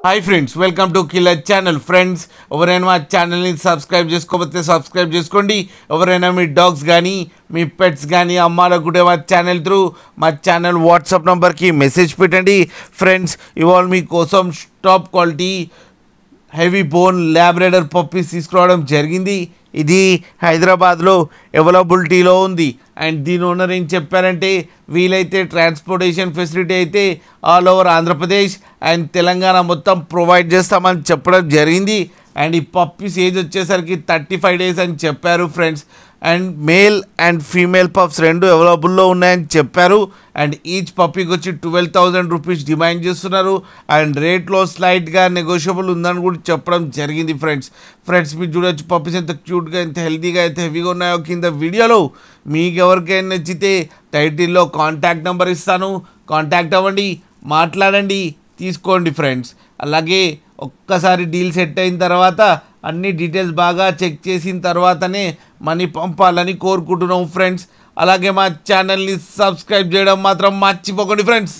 Hi friends, welcome to killer channel. Friends, ఎవరైనా మా ఛానల్ని సబ్స్క్రైబ్ చేసుకోకపోతే సబ్స్క్రైబ్ చేసుకోండి. ఎవరైనా మీ డాగ్స్ కానీ మీ పెట్స్ కానీ అమ్మాలనుకుంటే మా ఛానల్ త్రూ మా ఛానల్ వాట్సాప్ నెంబర్కి మెసేజ్ పెట్టండి. ఫ్రెండ్స్, ఇవాళ మీకోసం top quality heavy bone Labrador puppies తీసుకురావడం జరిగింది. ఇది హైదరాబాద్లో అవైలబిలిటీలో ఉంది. అండ్ దీని ఓనర్ ఏం చెప్పారంటే, వీలైతే ట్రాన్స్పోర్టేషన్ ఫెసిలిటీ అయితే all over Andhra Pradesh and Telangana మొత్తం ప్రొవైడ్ చేస్తామని చెప్పడం జరిగింది. అండ్ ఈ పప్పీస్ ఏజ్ వచ్చేసరికి 35 days అని చెప్పారు friends. And male and female pups రెండు అవైలబుల్లో ఉన్నాయని చెప్పారు. అండ్ ఈచ్ పప్పీకి వచ్చి 12,000 రూపీస్ డిమాండ్ చేస్తున్నారు. అండ్ రేట్లో స్లైట్గా నెగోషియబుల్ ఉందని కూడా చెప్పడం జరిగింది ఫ్రెండ్స్. మీరు చూడొచ్చు పప్పీస్ ఎంత క్యూట్గా, ఎంత హెల్తీగా, ఎంత హెవీగా ఉన్నాయో కింద వీడియోలో. మీకు ఎవరికైనా నచ్చితే టైటిల్లో కాంటాక్ట్ నెంబర్ ఇస్తాను, కాంటాక్ట్ అవ్వండి, మాట్లాడండి, తీసుకోండి ఫ్రెండ్స్. అలాగే ఒక్కసారి డీల్ సెట్ అయిన తర్వాత అన్ని డీటెయిల్స్ బాగా చెక్ చేసిన తర్వాతనే మనీ పంపాలని కోరుకుంటున్నాం ఫ్రెండ్స్. అలాగే మా ఛానల్ని సబ్స్క్రైబ్ చేయడం మాత్రం మర్చిపోకండి ఫ్రెండ్స్.